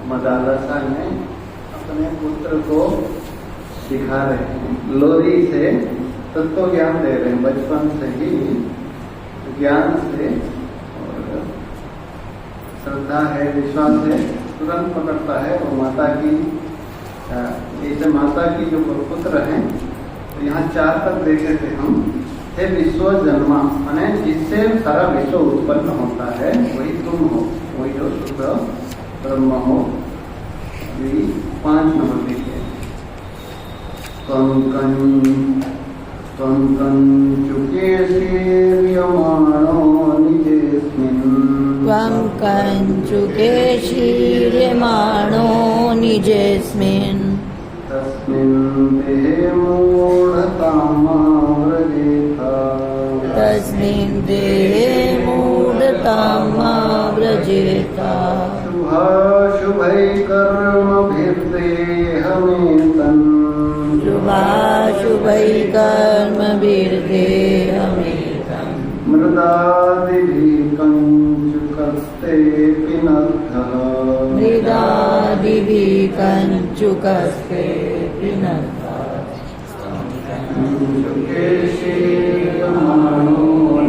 मदालसा में अपने पुत्र को सिखा रहे हैं, लोरी से तत्व ज्ञान दे रहे हैं, बचपन से ही ज्ञान से, और श्रद्धा है, विश्वास है, तुरंत पकड़ता है। और माता की जैसे माता की जो पुत्र हैं, तो यहाँ 4 तक देखे थे हम, हे विश्व जन्मा, माने जिससे सारा विश्व उत्पन्न होता है वही तुम हो, वही जो शुद्ध ब्रह्म हो। अभी 5 नंबर देखिए, कंचुके शीर्यमाणो निजेस्मिन्, कंचुके शीर्यमाणो निजेस्मिन्, तस्मिन् देहे मूढतामाव्रजेता, तस्मिन् देहे मूढतामाव्रजेता, शुभाशुभैकर्मभिर्देहमेतन्, शुभाशुभैकर्मभिर्देहमेतन्, मृदादिभिः कंचुकस्तेऽपि नद्धः, मृदादिभिः कंचुकस्तेऽपि नद्धः,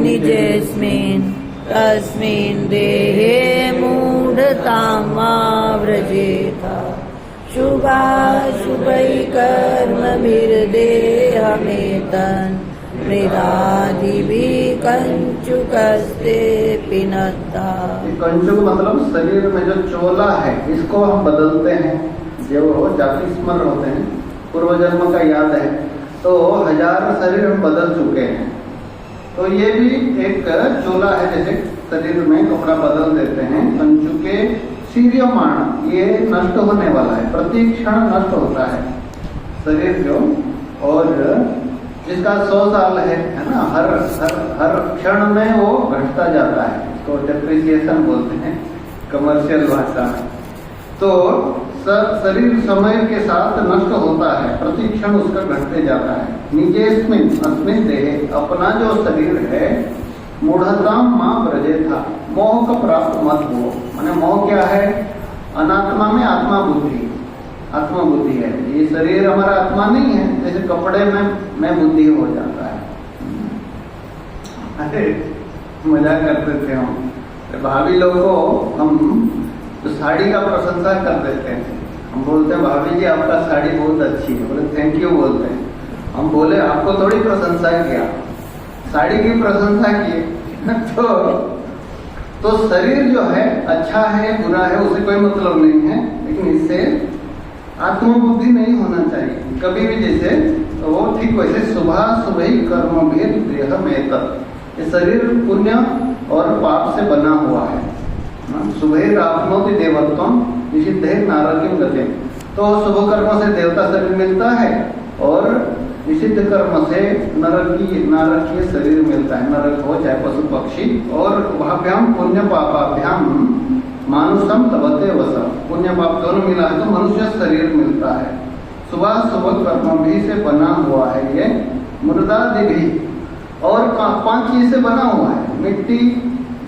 निजेस्मिन् तस्मिन् देहे मूढतामाव्रजेता, शुभाशुभैकर्मभिर्देहमेतन्, मृदादिभिः कंचुकस्तेऽपि नद्धः। कंचुक मतलब शरीर में जो चोला है, इसको हम बदलते हैं, जो जाति स्मरण होते हैं, पूर्व जन्म का याद है, तो 1000 शरीर हम बदल चुके हैं। तो ये भी एक चोला है, जैसे शरीर में कपड़ा बदल देते हैं। कंचुके शीर्यमाण, ये नष्ट होने वाला है, प्रति क्षण नष्ट होता है शरीर जो, और जिसका 100 साल है ना, हर क्षण में वो घटता जाता है, इसको डेप्रिसिएशन बोलते हैं कमर्शियल भाषा में। तो शरीर समय के साथ नष्ट होता है, प्रति क्षण उसका घटते जाता है। निजेस्मिन् अस्मिन् देहे, अपना जो शरीर है, मूढ़ताम मां व्रजेथा, मोह का प्राप्त मत हो। माने मोह क्या है? अनात्मा में आत्मा बुद्धि, आत्मा बुद्धि है। ये शरीर हमारा आत्मा नहीं है, जैसे कपड़े में बुद्धि हो जाता है। अरे मजाक करते थे हम, भाभी लोग को हम तो साड़ी का प्रशंसा कर देते हैं। हम बोलते हैं भाभी जी आपका साड़ी बहुत अच्छी है, बोले थैंक यू बोलते हैं। हम बोले आपको थोड़ी प्रशंसा किया, साड़ी की प्रशंसा की। तो शरीर जो है अच्छा है बुरा है उससे कोई मतलब नहीं है, लेकिन इससे आत्मबुद्धि नहीं होना चाहिए कभी भी। जैसे तो वो ठीक वैसे शुभाशुभै कर्मभिः देहमेतत्, ये शरीर पुण्य और पाप से बना हुआ है। शुभैराप्नोति देवत्वं निषिद्धैः नारकीं गतिम्, तो शुभ कर्म से देवता शरीर मिलता है और निषिद्ध कर्म से नारकीय शरीर मिलता है, नरक हो चाहे पशु पक्षी। और वहाभ्याम पुण्य पापाभ्याम मानुषम तबते वसम, पुण्य पाप दोनों मिला है तो मनुष्य शरीर मिलता है। सुबह शुभ कर्म भी से बना हुआ है ये मृदादि, और 5 चीज से बना हुआ है, मिट्टी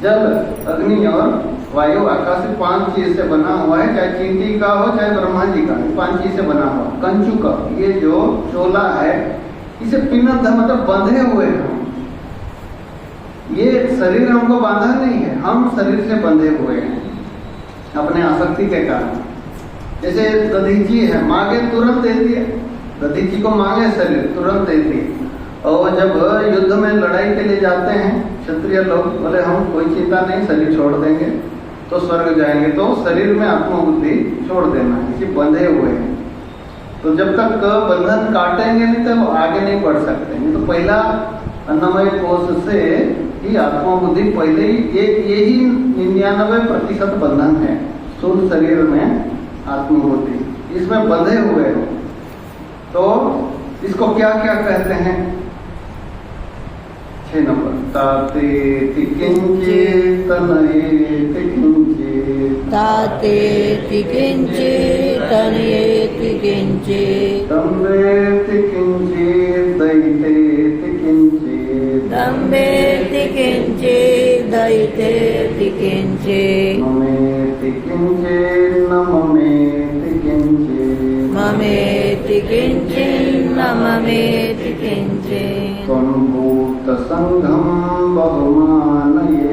जल अग्नि और वायु आकाश, 5 चीज से बना हुआ है। चाहे चींटी का हो चाहे ब्रह्मा जी का, 5 चीज से बना हुआ। कंचुक ये जो चोला है, इसे पिनद्ध मतलब बंधे हुए हैं। ये शरीर हमको बांधा नहीं है, हम शरीर से बंधे हुए हैं अपने आसक्ति के कारण। जैसे दधीची है, मांगे तुरंत देती है, दधीची को मांगे शरीर तुरंत देती है। और जब युद्ध में लड़ाई के लिए जाते हैं क्षत्रिय लोग, बोले हम कोई चिंता नहीं, शरीर छोड़ देंगे तो स्वर्ग जाएंगे। तो शरीर में आत्मबुद्धि छोड़ देना, किसी बंधे हुए हैं। तो जब तक बंधन काटेंगे नहीं तब आगे नहीं बढ़ सकते। नहीं तो पहला अन्नमय कोश से ही आत्मबुद्धि पहले ही, यही 99% बंधन है स्थूल शरीर में आत्मबुद्धि, इसमें बंधे हुए हो। तो इसको क्या क्या कहते हैं? 6 नंबर, ताते किंचित् तनयेति किंचित्, ताते किंचित् तनयेति किंचित्, दम्भेति किंचित् दैतेति किंचित्, दम्भेति किंचित् दैतेति किंचित्, ममेति किंचित् न ममेति किंचिन्न ममेति किंचित् त्वम्भूत संघं बहुमानयेथाः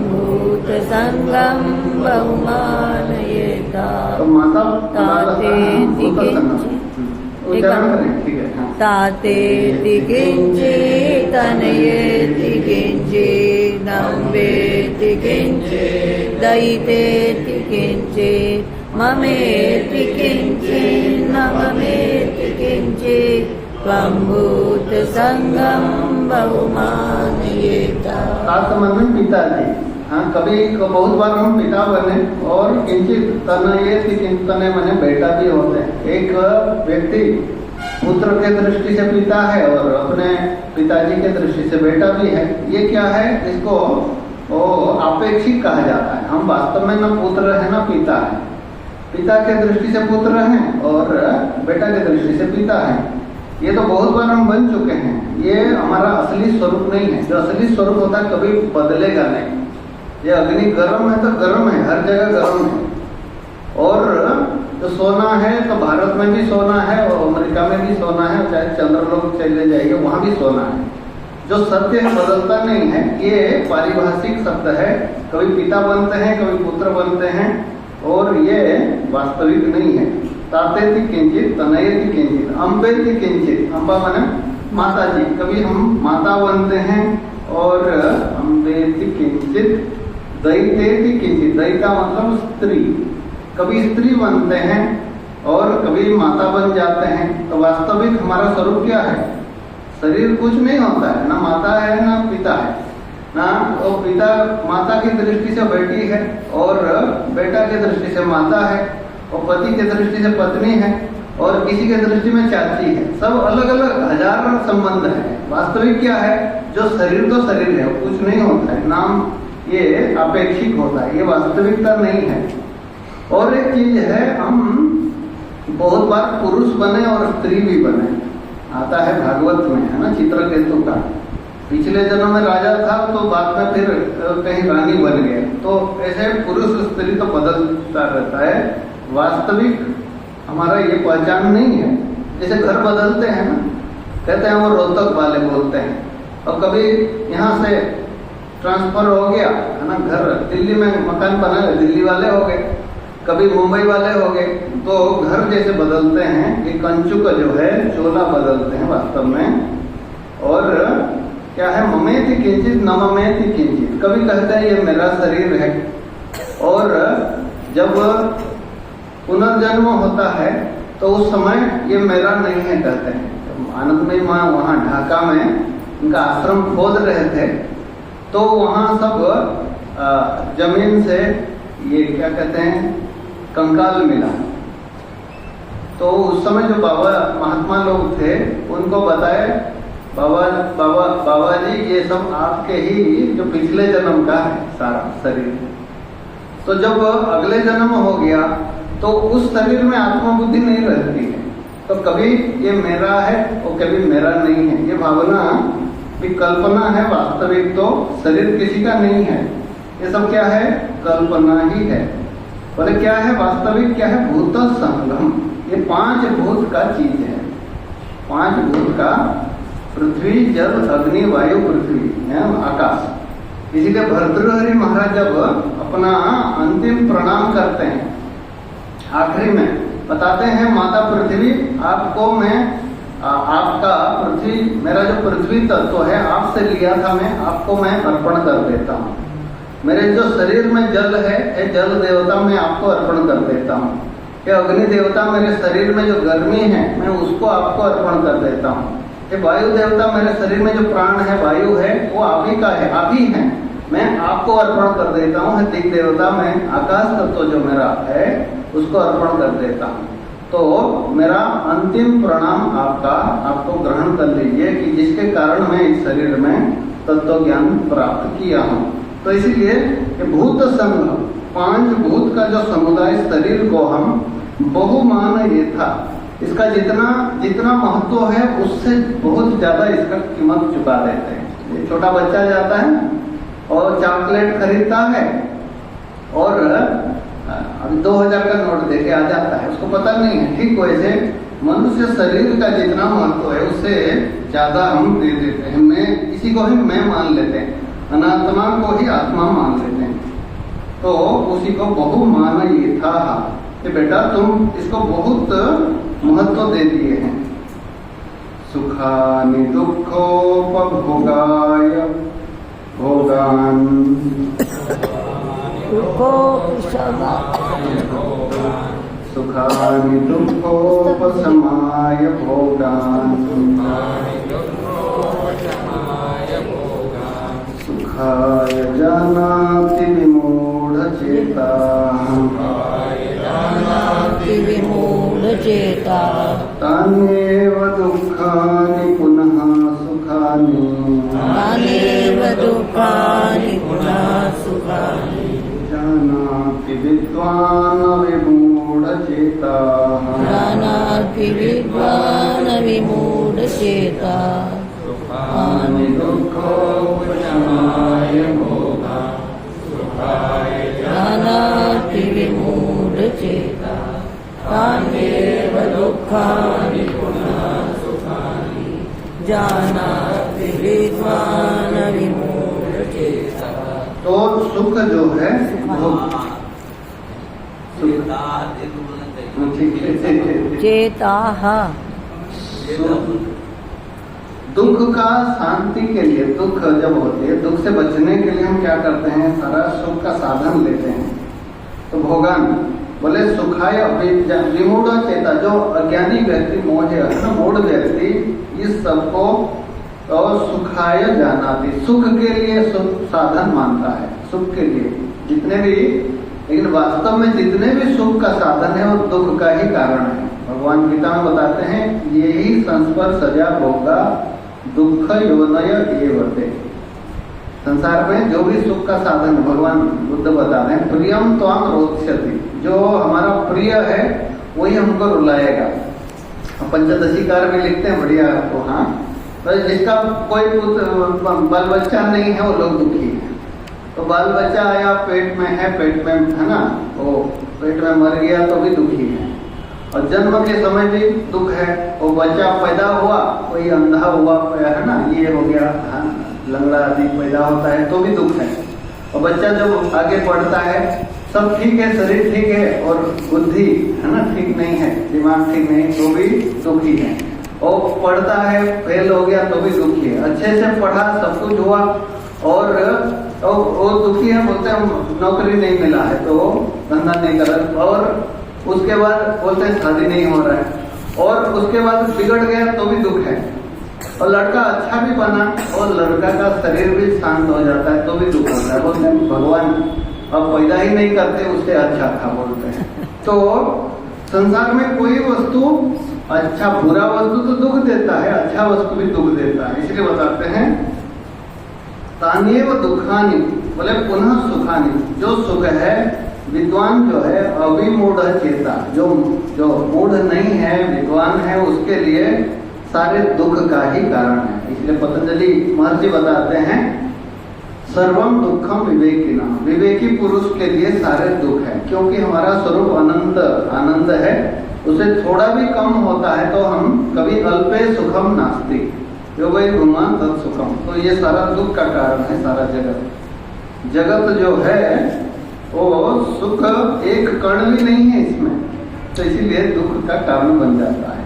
भूत संगम बहुमानयेता तो माता तातेति किंचित् उच्चारण करें, ठीक है, हाँ। तातेति किंचित् तनयेति किंचित् नम्बेति किंचित् दयितेति किंचित् ममेति किंचित् न ममेति किंचित् त्वं भूत संगम बहुमानयेता। सात में पिताजी, हाँ, कभी बहुत बार हम पिता बने और किंचित तनये किंचित तने मने बेटा भी होते हैं। एक व्यक्ति पुत्र के दृष्टि से पिता है और अपने पिताजी के दृष्टि से बेटा भी है। ये क्या है, इसको अपेक्षिक कहा जाता है। हम वास्तव में न पुत्र है न पिता है। पिता के दृष्टि से पुत्र हैं और बेटा के दृष्टि से पिता है। ये तो बहुत बार हम बन चुके हैं। ये हमारा असली स्वरूप नहीं है। जो असली स्वरूप होता है कभी बदलेगा नहीं। ये अग्नि गर्म है तो गर्म है, हर जगह गर्म है। और जो सोना है तो भारत में भी सोना है और अमेरिका में भी सोना है, चाहे चंद्रलोक चले जाइए वहां भी सोना है। जो सत्य है बदलता नहीं है। ये पारिभाषिक शब्द है। कभी पिता बनते हैं, कभी पुत्र बनते हैं और ये वास्तविक नहीं है। तातेति किंचित तनयति किंचित अम्बेति किंचित, अम्बा माने माता जी, कभी हम माता बनते हैं और अम्बेति किंचित दयितेति किंचित, दयिता मतलब स्त्री, कभी स्त्री बनते हैं और कभी माता बन जाते हैं। तो वास्तविक हमारा स्वरूप क्या है? शरीर कुछ नहीं होता है, ना माता है ना पिता है, ना वो पिता माता की दृष्टि से बेटी है और बेटा की दृष्टि से माता है और पति की दृष्टि से पत्नी है और किसी के दृष्टि में चाची है। सब अलग अलग हजार संबंध है। वास्तविक क्या है? जो शरीर तो शरीर है, कुछ नहीं होता है। नाम ये अपेक्षिक होता है, ये वास्तविकता नहीं है। और एक चीज है, हम बहुत बार पुरुष बने और स्त्री भी बने। आता है भागवत में, है ना, चित्रकेतु का। पिछले जन्म में राजा था तो बाद में फिर कहीं रानी बन गया। तो ऐसे पुरुष स्त्री तो बदलता रहता है। वास्तविक हमारा ये पहचान नहीं है। जैसे घर बदलते हैं ना, कहते हैं वो रोहतक वाले बोलते हैं, और कभी यहाँ से ट्रांसफर हो गया है ना, घर दिल्ली में मकान बना, दिल्ली वाले हो गए, कभी मुंबई वाले हो गए। तो घर जैसे बदलते हैं, ये कंचुक जो है चोला बदलते हैं वास्तव में। और क्या है, ममेति किंचित न ममेति किंचित। कभी कहते हैं ये मेरा शरीर है और जब पुनर्जन्म होता है तो उस समय ये मेरा नहीं है कहते हैं। आनंदमयी माँ वहाँ ढाका में उनका आश्रम खोद रहे थे तो वहाँ सब जमीन से ये क्या कहते हैं कंकाल मिला। तो उस समय जो बाबा महात्मा लोग थे उनको बताए, बाबा जी ये सब आपके ही जो पिछले जन्म का है सारा शरीर। तो जब अगले जन्म हो गया तो उस शरीर में आत्मा बुद्धि नहीं रहती है। तो कभी ये मेरा है और कभी मेरा नहीं है। ये भावना भी कल्पना है, वास्तविक तो शरीर किसी का नहीं है। ये सब क्या है? कल्पना ही है। बोले क्या है वास्तविक? क्या है? भूत संगम। ये 5 भूत का चीज है। 5 भूत का, पृथ्वी, जल, अग्नि, वायु, पृथ्वी है, आकाश। इसीलिए भर्तृहरि महाराज जब अपना अंतिम प्रणाम करते हैं, आखिरी में बताते हैं, माता पृथ्वी आपको मैं आपका पृथ्वी, मेरा जो पृथ्वी तत्व है आपसे लिया था, मैं आपको मैं अर्पण कर देता हूँ। मेरे जो शरीर में जल है, ये जल देवता मैं आपको अर्पण कर देता हूँ। ये अग्नि देवता मेरे शरीर में जो गर्मी है मैं उसको आपको अर्पण कर देता हूँ। ये वायु देवता मेरे शरीर में जो प्राण है, वायु है, वो आप ही का है, आप ही हैं, मैं आपको अर्पण कर देता हूँ। दिक देवता मैं आकाश तत्व जो मेरा है उसको अर्पण कर देता हूँ। तो मेरा अंतिम प्रणाम आपको ग्रहण कर लीजिए कि जिसके कारण मैं इस शरीर में तत्व ज्ञान प्राप्त किया हूँ। तो इसीलिए ये भूत संघ, 5 भूत का जो समुदाय शरीर को हम बहुमान ये था, इसका जितना महत्व है उससे बहुत ज्यादा इसका कीमत चुका देते हैं। छोटा बच्चा जाता है और चॉकलेट खरीदता है और अभी 2000 का नोट देके आ जाता है, उसको पता नहीं है। ठीक वैसे मनुष्य शरीर का जितना महत्व है उससे ज्यादा हम दे देते हैं। मैं इसी को ही मैं मान लेते हैं, अनात्मा को ही आत्मा मान लेते हैं। तो उसी को बहुमान ये था कि बेटा तुम इसको बहुत महत्व दे दिए हैं। सुखानि दुःखोपभोगाय भोगान सुखानि दुःखोपशमाय भोगान सुखाय जानाति विमूढचेता तान्येव दुःखानि पुनः सुखानि जानाति विद्वान् विमूढचेता सुखानि दुःखोपशमाय भोगान् जानाति विमूढचेता तान्येव दुःखानि पुनः सुखानि जानाति विद्वान् विमूढचेता। तो सुख जो है वो चेताः दुख का शांति के लिए, दुख जब होती है, दुख से बचने के लिए हम क्या करते हैं, सारा सुख का साधन लेते हैं। तो भोगान बोले सुखाय विमूढ़ चेता, जो अज्ञानी व्यक्ति मूढ़ व्यक्ति इस सबको और सुखाय जानाति, सुख के लिए सुख साधन मानता है, सुख के लिए जितने भी, लेकिन वास्तव में जितने भी सुख का साधन है वो दुख का ही कारण है। भगवान गीता में बताते हैं यही संस्पर्श सजा भोगा दुख योनय एवते। संसार में जो भी सुख का साधन भगवान बुद्ध बताते हैं प्रियम त्वाम रोचति, जो हमारा प्रिय है वही हमको रुलाएगा। पंचदशी कार में लिखते हैं बढ़िया आपको, हाँ, तो जिसका कोई बाल बच्चा नहीं है वो लोग दुखी है। तो बाल बच्चा आया पेट में है ना, वो पेट में मर गया तो भी दुखी है। और जन्म के समय भी दुख है, वो बच्चा पैदा हुआ कोई अंधा हुआ है ना, ये हो गया, लंगड़ा आदि पैदा होता है तो भी दुख है। और बच्चा जब आगे पढ़ता है सब ठीक है, शरीर ठीक है और बुद्धि है ना ठीक नहीं है, दिमाग ठीक नहीं, तो भी दुखी है। और पढ़ता है फेल हो गया तो भी दुखी है। अच्छे से पढ़ा सब कुछ हुआ और वो दुखी है, बोलते हैं नौकरी नहीं मिला है तो धंधा नहीं कर रहा, और उसके बाद बोलते हैं शादी नहीं हो रहा है, और उसके बाद बिगड़ गया तो भी दुख है। और लड़का अच्छा भी बना और लड़का का शरीर भी शांत हो जाता है तो भी दुख होता है, बोलते हैं भगवान अब पैदा ही नहीं करते उससे अच्छा था, बोलते हैं। तो संसार में कोई वस्तु अच्छा, बुरा वस्तु तो दुख देता है, अच्छा वस्तु भी दुख देता है। इसलिए बताते हैं तान्येव दुखानि, बोले पुनः सुखानि, जो सुख है विद्वान जो है अविमूढ़ चेता, जो मूढ़ नहीं है विद्वान है उसके लिए सारे दुख का ही कारण है। इसलिए पतंजलि महर्षि बताते हैं सर्वम दुखम विवेकिना, विवेकी पुरुष के लिए सारे दुख है, क्योंकि हमारा स्वरूप आनंद है, उसे थोड़ा भी कम होता है तो हम कभी अल्पे सुखम नास्ति योगै भूमा तत् सुखम। तो ये सारा दुख का कारण है सारा जगत जो है वो सुख एक कण भी नहीं है इसमें, तो इसीलिए दुख का कारण बन जाता है।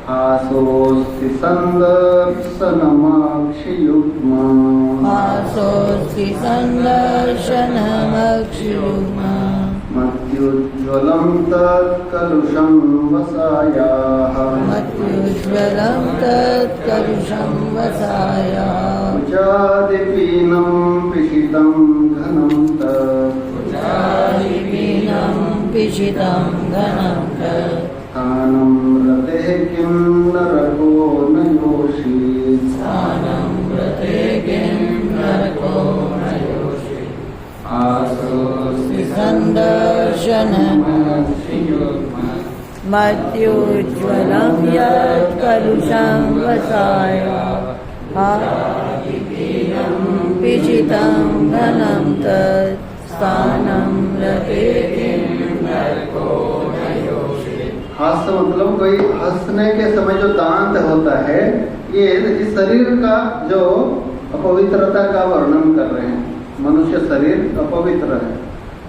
आसोस्ति संदर्शनमक्षयुग्मा, आसोस्ति संदर्शनमक्षयुग्मा, मत्युज्ज्वलं तत्कलुषं वसायाः, मत्युज्ज्वलं तत्कलुषं वसायाः, उचादिपीनं पिशितं घनं तत्, उचादिपीनं पिशितं घनं तत्, स्थानं रते किं नरको न योषि, स्थानं रते किं नरको न योषि, आसोस्ति संदर्शनमक्षयुग्मा, मत्युज्ज्वलं यत्कलुषं वसायाः, पिशितं घनं तत्, स्थानं रते हास्य मतलब कोई हंसने के समय जो दांत होता है, ये इस शरीर का जो अपवित्रता का वर्णन कर रहे हैं। मनुष्य शरीर अपवित्र है।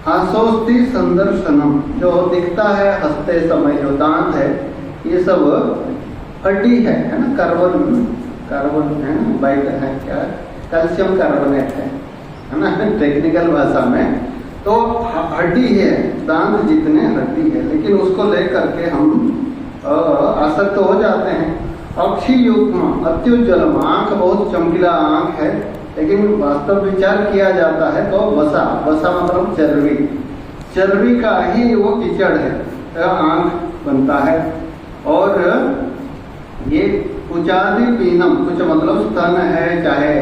हासोस्ति संदर्शनम, जो दिखता है हंसते समय जो दांत है, ये सब हड्डी है ना, कार्बन है ना, बाइट है, क्या कैल्शियम कार्बोनेट है ना टेक्निकल भाषा में। तो हड्डी है, दांत जितने हड्डी है, लेकिन उसको लेकर के हम आसक्त हो जाते हैं। अक्षी युग्म अत्युज्ज्वलम, आंख बहुत चमकीला आंख है, लेकिन वास्तव विचार किया जाता है तो वसा मतलब चर्बी का ही वो कीचड़ है, आंख बनता है। और ये कुचादि पीनम, कुछ मतलब स्तन है, चाहे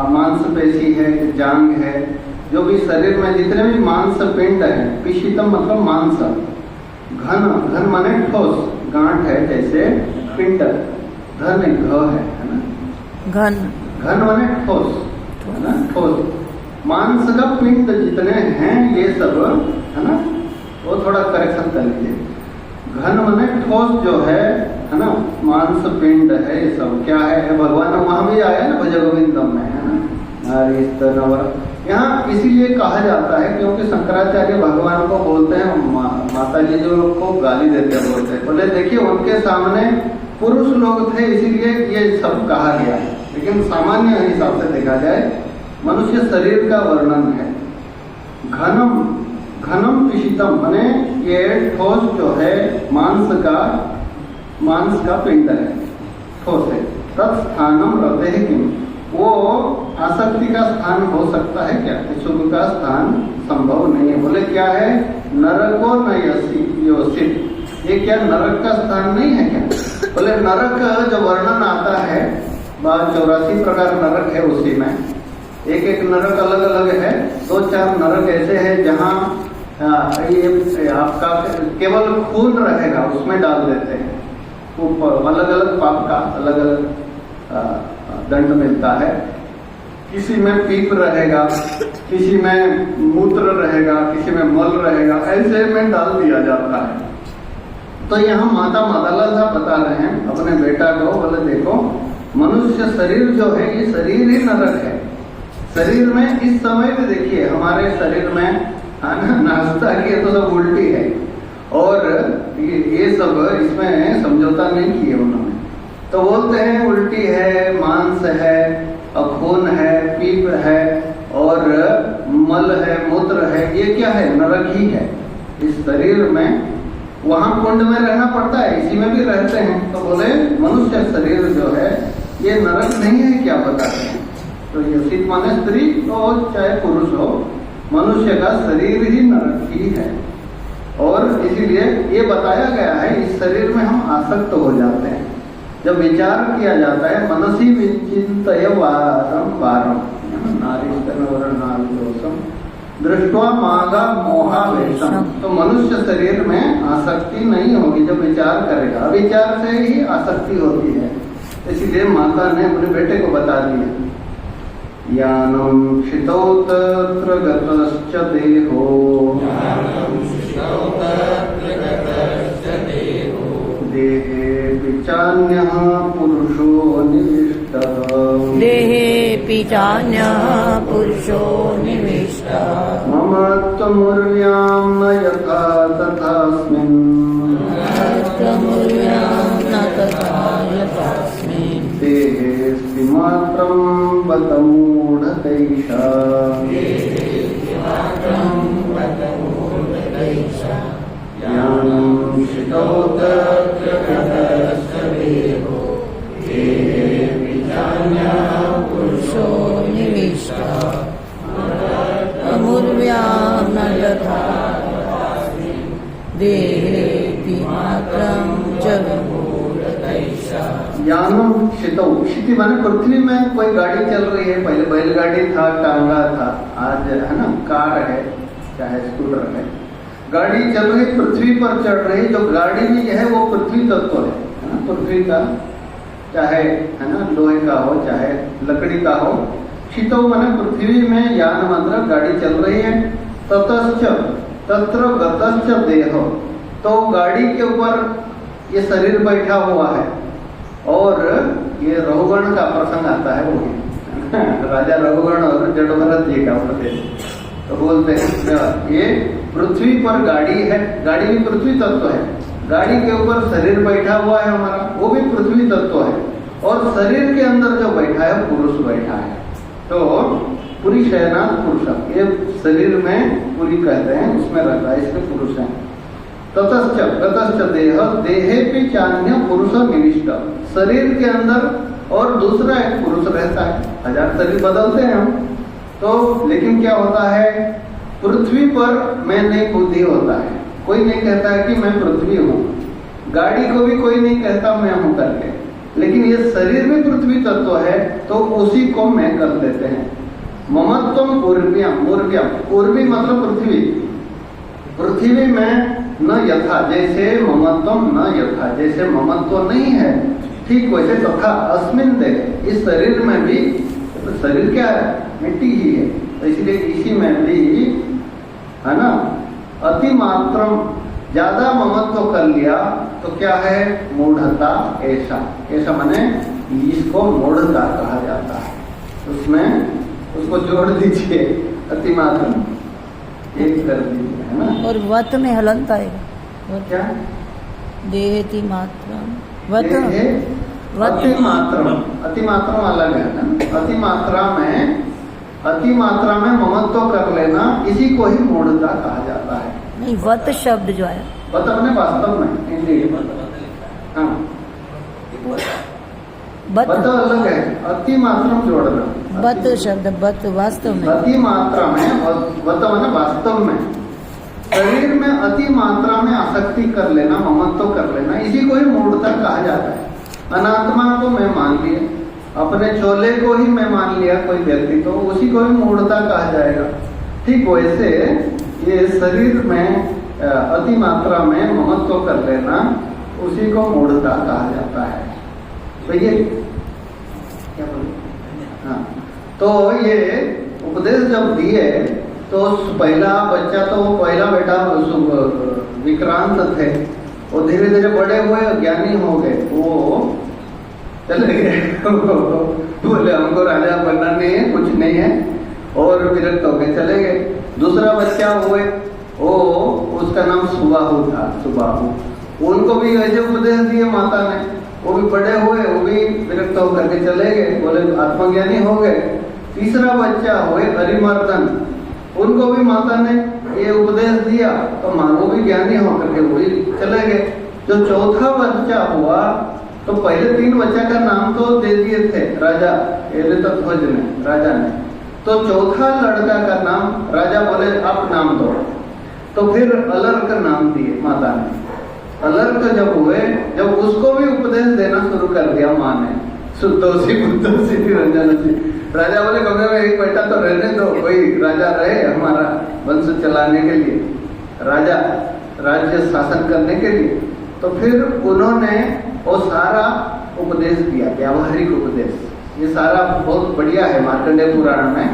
मांसपेशी है, जांग है, जो भी शरीर में जितने भी मांस पिंड है, पिशितम मतलब मांस, घन माने ठोस, गांठ है जैसे पिंड, घन घ है ना, घन माने ठोस है ना, ठोस मांस का पिंड जितने हैं ये सब है ना, वो थोड़ा करेक्शन कर लीजिए। घन माने ठोस जो है ना, मांस पिंड है, ये सब क्या है, भगवान वहां भी आया ना भज गोविंदम में, है ना। यहाँ इसीलिए कहा जाता है क्योंकि शंकराचार्य भगवान को बोलते हैं, माता जी जो को गाली देते हैं, बोलते हैं, बोले देखिए उनके सामने पुरुष लोग थे इसीलिए ये सब कहा गया है, लेकिन सामान्य हिसाब से देखा जाए मनुष्य शरीर का वर्णन है। घनम पिशितम माने ये ठोस जो है मांस का पिंड है, ठोस है। तत्स्थानम हृदय किम, वो आसक्ति का स्थान हो सकता है क्या, सुख का स्थान संभव नहीं है। बोले क्या है, नरको नयसित, ये क्या नरक का स्थान नहीं है क्या? बोले नरक जो वर्णन आता है 84 प्रकार नरक है, उसी में एक नरक अलग अलग है। 2-4 नरक ऐसे हैं जहाँ ये आपका केवल खून रहेगा, उसमें डाल देते हैं। अलग अलग पाप का अलग अलग दंड मिलता है। किसी में पीप रहेगा, किसी में मूत्र रहेगा, किसी में मल रहेगा, ऐसे में डाल दिया जाता है। तो यहाँ माता मदालसा साहब बता रहे हैं अपने बेटा को, बोले देखो मनुष्य शरीर जो है ये शरीर ही नरक है। शरीर में इस समय पे देखिए हमारे शरीर में नाश्ता की तो सब उल्टी है, और ये सब इसमें समझौता नहीं किए उन्होंने। तो बोलते हैं उल्टी है, मांस है, खून है, पीप है, और मल है, मूत्र है, ये क्या है, नरक ही है। इस शरीर में वहां कुंड में रहना पड़ता है, इसी में भी रहते हैं। तो बोले मनुष्य शरीर जो है ये नरक नहीं है क्या, बताते हैं। तो ये सिद्ध माने स्त्री हो चाहे पुरुष हो, मनुष्य का शरीर ही नरक ही है। और इसीलिए ये बताया गया है इस शरीर में हम आसक्त हो जाते हैं। जब विचार किया जाता है मनसी विचिंतय वारम वारम नारीस्तनवरनारिदोषम दृष्ट्वा मागा मोहावेशम, तो मनुष्य शरीर में आसक्ति नहीं होगी जब विचार करेगा। विचार से ही आसक्ति होती है। इसीलिए माता ने अपने बेटे को बता दिया, यानम क्षितौ तत्र गतश्च देहो देहे पिचान्यः पुरुषो निविष्टः, देहे पिचान्यः पुरुषो निविष्टः, मम त्वमुर्व्यां न यथा तथास्मिन्, न तथा यथास्मिन्, देहेऽस्ति मात्रं बत मूढतैषा, ज्ञानं शितौ तत्र गतश्च देहो देहे पिचान्यः पुरुषो निविष्टः, अमूर्व्यां न यथा देहे मात्रं च विमूढतैषा। यानम क्षितौ, क्षिति माने पृथ्वी में कोई गाड़ी चल रही है। पहले बैलगाड़ी था, टांगा था, आज है ना कार है, चाहे स्कूटर है। गाड़ी चल रही पृथ्वी पर चढ़ रही, जो गाड़ी भी है वो पृथ्वी तत्व है ना, पृथ्वी का, चाहे है ना लोहे का हो चाहे लकड़ी का हो। क्षितौ माने पृथ्वी में यान मतलब गाड़ी चल रही है। ततश्च तत्र गतश्च देह, तो गाड़ी के ऊपर ये शरीर बैठा हुआ है और ये रघुगण का प्रसंग आता है, वो राजा रघुगण और जड़भरत जी का उपदेश। तो बोलते हैं ये पृथ्वी पर गाड़ी है, गाड़ी भी पृथ्वी तत्व है, गाड़ी के ऊपर शरीर बैठा हुआ है हमारा, वो भी पृथ्वी तत्व है, और शरीर के अंदर जो बैठा है पुरुष बैठा है। तो पूरी शयनाथ पुरुष, ये शरीर में पूरी कहते हैं, उसमें रहता है, इसके पुरुष है। ततश्च देह देहे भी चान्य पुरुष निविष्ट, शरीर के अंदर और दूसरा एक पुरुष रहता है। 1000 शरीर बदलते हैं हम तो, लेकिन क्या होता है, पृथ्वी पर मैं नहीं बुद्धि होता है, कोई नहीं कहता है कि मैं पृथ्वी हूँ, गाड़ी को भी कोई नहीं कहता मैं हूँ करके, लेकिन ये शरीर भी पृथ्वी तत्व है, तो उसी को मैं कर देते हैं। ममत्वम पूर्व्यम, पूर्वी मतलब पृथ्वी, पृथ्वी में न यथा, जैसे ममत्वम न यथा, जैसे ममत्व नहीं है ठीक वैसे तथा अस्मिन देह, इस शरीर में भी, तो शरीर क्या है, मिट्टी ही है, तो इसलिए इसी में भी है ना, अति मात्रम, ज्यादा ममत्व कर लिया तो क्या है, मूढ़ता। ऐसा माने इसको मूढ़ता कहा जाता है, उसमें उसको जोड़ दीजिए, अति मात्रम एक कर दीजिए, है ना। और वत में हलंत आएगा, क्या देहेति मात्रम, वत अति मात्रम अलग है ना। अति मात्रा में ममत्व कर लेना, इसी को ही मूढ़ता कहा जाता है। नहीं, वत शब्द जो है, वत अपने वास्तव में हिंदी, हाँ, वत अलग है, अति मात्रम जोड़ना, वत शब्द, वत वास्तव में, अति मात्रा में, वत माने वास्तव में, शरीर में अति मात्रा में आसक्ति कर लेना, ममत्व कर लेना, इसी को ही मूढ़ता कहा जाता है। अनात्मा को मैं मान लिया, अपने चोले को ही मैं मान लिया कोई व्यक्ति, तो उसी को ही मूढ़ता कहा जाएगा। ठीक वैसे ये शरीर में अति मात्रा में ममत्व कर लेना, उसी को मूढ़ता कहा जाता है। तो ये क्या बोले, हाँ, तो ये उपदेश जब दिए तो पहला बच्चा, तो वो पहला बेटा विक्रांत थे, वो धीरे धीरे बड़े हुए, ज्ञानी हो गए, वो चले गए बोले हमको राजा बनना नहीं है, कुछ नहीं है, और विरक्त हो गए, चले गए। दूसरा बच्चा हुए, वो उसका नाम सुबाहु था, सुबाहु, उनको भी ऐसे उपदेश दिए माता ने, वो भी बड़े हुए, वो भी विरक्त होकर के चले गए, बोले आत्मज्ञानी हो गए। तीसरा बच्चा हुए अरिमर्दन, उनको भी माता ने ये उपदेश दिया, तो वो भी ज्ञानी होकर के वही चले गए। जो चौथा बच्चा हुआ, तो पहले 3 बच्चा का नाम तो दे दिए थे राजा ऋतध्वज ने, राजा ने, तो चौथा लड़का का नाम राजा बोले आप नाम दो, तो फिर अलर्क नाम दिए माता ने। अलर्क जब हुए, जब उसको भी उपदेश देना शुरू कर दिया माँ ने, शुद्धोसी बुद्धोसी निरंजनोसी, राजा बोले कभी एक बेटा तो रहने दो, कोई राजा रहे हमारा वंश चलाने के लिए, राजा राज्य शासन करने के लिए। तो फिर उन्होंने वो सारा उपदेश दिया, व्यावहारिक उपदेश, ये सारा बहुत बढ़िया है मार्कंडेय पुराण में,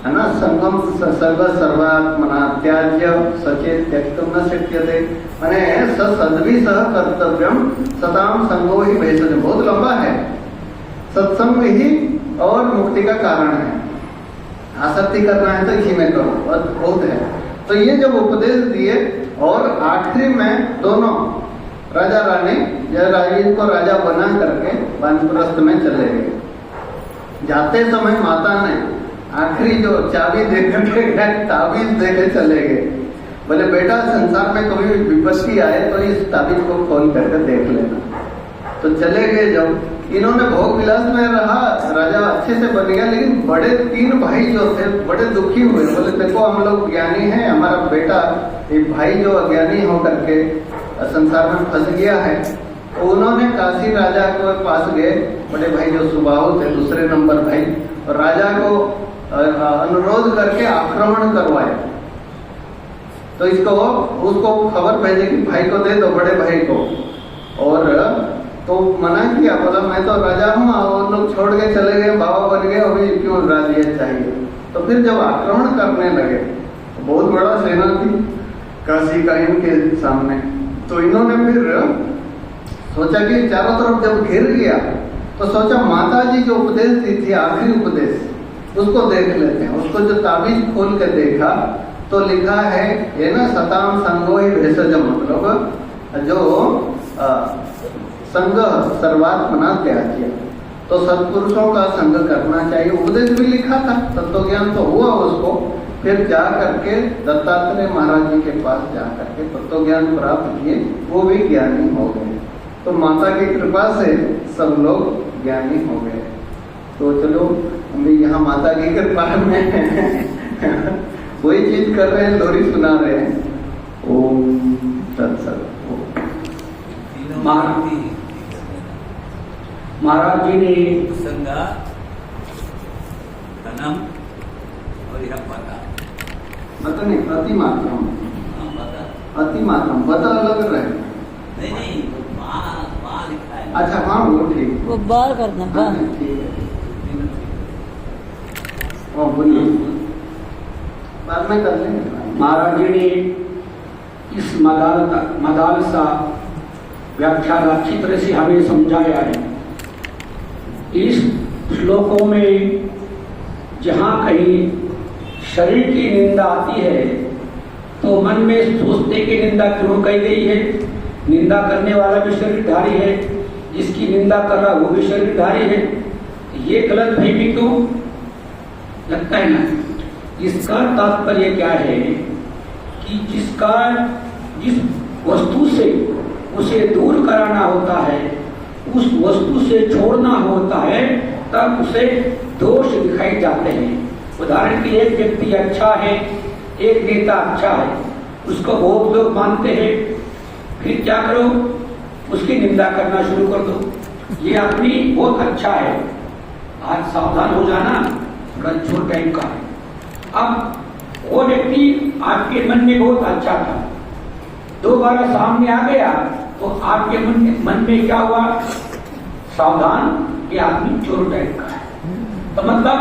है ना। संगम सर्व सर्वात्मना त्याज्य सचेत त्यक्तुम न शक्यते, माने सद्भि सह कर्तव्यम सताम संगो ही भेषज, बहुत लंबा है। सत्संग ही और मुक्ति का कारण है, आसक्ति करना है तो इसी में करो, बहुत है। तो ये जब उपदेश दिए, और आखिरी में दोनों राजा रानी जयराज को राजा बना करके वानप्रस्थ में चले गए। जाते समय माता ने आखिरी जो चाबी दे करके गए, ताबीज दे के चले गए, बोले बेटा संसार में कभी विपत्ति आए तो इस ताबीज को खोल करके देख लेना। तो चले गए। जब इन्होंने भोग विलास में रहा, राजा अच्छे से बन गया, लेकिन बड़े 3 भाई जो थे बड़े दुखी हुए, बोले देखो हम लोग ज्ञानी हैं, हमारा बेटा एक भाई जो अज्ञानी होकर के संसार में फंस गया है। तो उन्होंने काशी राजा के पास गए, बड़े भाई जो सुबाहु थे, दूसरे नंबर भाई, और राजा को अनुरोध करके आक्रमण करवाए। तो उसको खबर भेजे कि भाई को दे दो, बड़े भाई को, और तो मना किया, बोला मैं तो राजा हूँ, और लोग छोड़ के चले गए, बाबा बन गए, अभी क्यों राज्य चाहिए। तो फिर जब आक्रमण करने लगे, तो बहुत बड़ा सेना थी काशी का इनके सामने, तो इन्होंने फिर सोचा कि चारों तरफ जब घिर गया तो सोचा माता जी जो उपदेश दी थी, आखिरी उपदेश, उसको देख लेते हैं। उसको जो ताबीज खोल के देखा तो लिखा है ये ना सताम संगो ही भेषज, मतलब जो संग सर्वात्मना त्याज्य, तो सत्पुरुषों का संग करना चाहिए। उपदेश भी लिखा था, तत्वज्ञान तो हुआ उसको। फिर जा करके दत्तात्रेय महाराज जी के पास जा करके तत्वज्ञान प्राप्त किए, वो भी ज्ञानी हो गए। तो माता की कृपा से सब लोग ज्ञानी हो गए। तो चलो हम भी यहाँ माता की कृपा में वही चीज कर रहे हैं, लोरी सुना रहे हैं। ओम तत्सत। महाराज जी ने संगा धनम और यह पता बता नहीं, अति मात्रम, पता अति मात्रम, बता अलग रहे। नहीं वहाँ लिखा है। अच्छा हाँ वो ठीक, वो बार करना हाँ, बार। ठीक है। और बोलिए, बाद में कर लेंगे। महाराज जी ने इस मदालसा व्याख्यान अच्छी तरह से हमें समझाया है। इस श्लोकों में जहाँ कहीं शरीर की निंदा आती है तो मन में सोचते कि निंदा क्यों कही गई है। निंदा करने वाला भी शरीरधारी है, जिसकी निंदा कर रहा वो भी शरीरधारी है। ये गलत फहमी क्यों लगता है ना। इसका तात्पर्य क्या है कि जिस वस्तु से उसे दूर कराना होता है, उस वस्तु से छोड़ना होता है, तब उसे दोष दिखाई जाते हैं। उदाहरण के लिए एक व्यक्ति अच्छा है, एक नेता अच्छा है, उसको बहुत लोग मानते हैं, फिर क्या करो, उसकी निंदा करना शुरू कर दो। ये आदमी बहुत अच्छा है, आज सावधान हो जाना, थोड़ा छोटा टाइम का है। अब वो व्यक्ति आपके मन में बहुत अच्छा था, दोबारा सामने आ गया तो आपके मन में क्या हुआ, सावधान, ये आदमी चोर टाइप का है। तो मतलब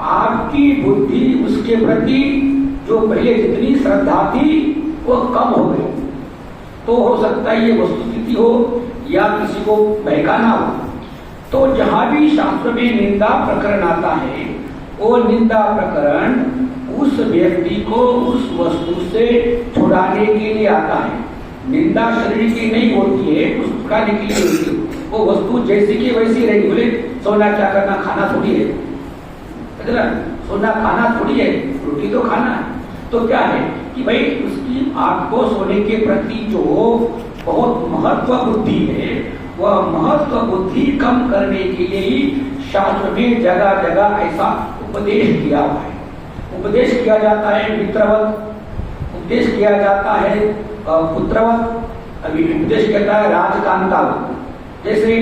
आपकी बुद्धि उसके प्रति जो पहले जितनी श्रद्धा थी वो कम हो गई। तो हो सकता है ये वस्तुस्थिति हो या किसी को बहकाना हो। तो जहां भी शास्त्र में निंदा प्रकरण आता है, वो निंदा प्रकरण उस व्यक्ति को उस वस्तु से छुड़ाने के लिए आता है। निंदा शरीर की नहीं होती है, उसका निकली होती है। वो वस्तु जैसी की वैसी रहेगी। बोले सोना क्या करना, खाना थोड़ी है, सोना खाना थोड़ी है, रोटी तो खाना है। तो क्या है कि भाई उसकी आपको सोने के प्रति जो बहुत महत्व बुद्धि है, वह महत्व बुद्धि कम करने के लिए ही शास्त्र में जगह जगह ऐसा उपदेश किया हुआ है। उपदेश किया जाता है मित्रवत, उपदेश किया जाता है पुत्रवत, अभी उपदेश कहता है राजकांतावत। जैसे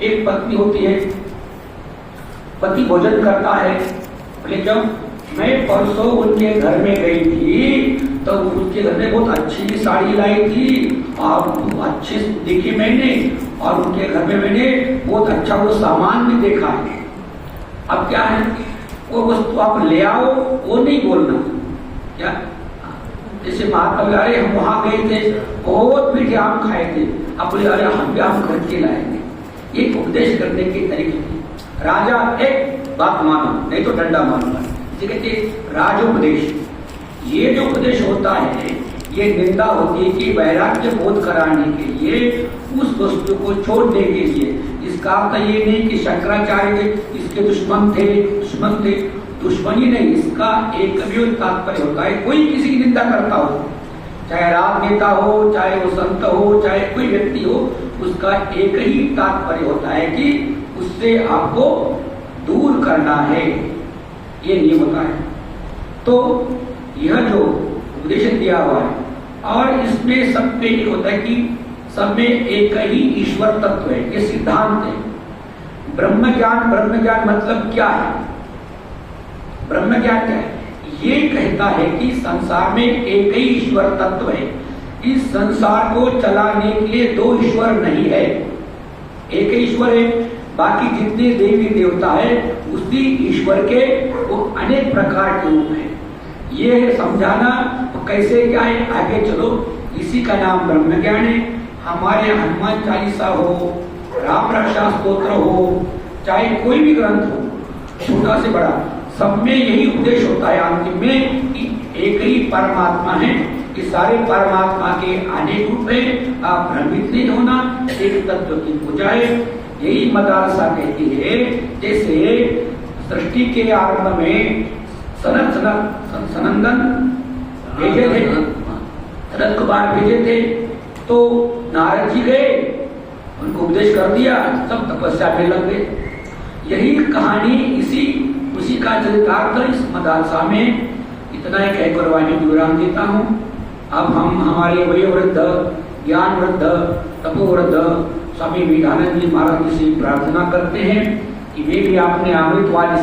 एक पत्नी होती है, पति भोजन करता है, बोले क्यों, मैं परसों उनके घर में गई थी तो उनके घर में बहुत अच्छी साड़ी लाई थी और अच्छे देखी मैंने, और उनके घर में मैंने बहुत अच्छा वो सामान भी देखा है। अब क्या है, वो वस्तु आप ले आओ, वो नहीं बोलना। क्या जैसे महात्मा बोले अरे हम वहां गए थे, बहुत मीठे आम खाए थे, अब बोले अरे हम भी आम घर के लाए थे। ये उपदेश करने के तरीके थे। राजा एक बात मानो, नहीं तो डंडा मानो, इसे कहते राजोपदेश। ये जो उपदेश होता है ये निंदा होती है कि वैराग्य बोध कराने के लिए, उस वस्तु को छोड़ने के लिए। इसका अर्थ ये नहीं कि शंकराचार्य इसके दुश्मन थे, दुश्मनी नहीं। इसका एक भी तात्पर्य होता है, कोई किसी की निंदा करता हो, चाहे राजनेता हो, चाहे वो संत हो, चाहे कोई व्यक्ति हो, उसका एक ही तात्पर्य होता है कि उससे आपको दूर करना है, ये नियम होता है। तो यह जो उपदेश दिया हुआ है, और इसमें सब में एक होता है कि सब में एक ही ईश्वर तत्व है, ये सिद्धांत है। ब्रह्म ज्ञान मतलब क्या है, ब्रह्म ज्ञान क्या है, ये कहता है कि संसार में एक ही ईश्वर तत्व है। इस संसार को चलाने के लिए दो ईश्वर नहीं है, एक ही ईश्वर है। बाकी जितने देवी देवता है उसी ईश्वर के वो अनेक प्रकार के रूप है। ये समझाना तो कैसे क्या है, आगे चलो, इसी का नाम ब्रह्म ज्ञान है। हमारे हनुमान चालीसा हो, राम रक्षा स्तोत्र हो, चाहे कोई भी ग्रंथ हो, छोटा से बड़ा, सब में यही उपदेश होता है अंतिम में कि एक ही परमात्मा है, कि सारे परमात्मा के अनेक रूप है, आप भ्रमित नहीं होना, एक तत्व की पूजा है। यही मदालसा कहती है। जैसे सृष्टि के आरंभ में सनंदन भेजे थे, सनत कुमार भेजे थे, तो नारद जी गए, उनको उपदेश कर दिया, सब तपस्या में लग गए। यही कहानी उसी का चरितार्थ इस मदालसा में। इतना ही कहकर वाणी विराम देता हूँ। अब हम हमारे वयोवृद्ध, ज्ञान वृद्ध, तपोवृद्ध स्वामी विवेकानंद जी महाराज जी से प्रार्थना करते हैं कि वे भी आपने अमृत वाणी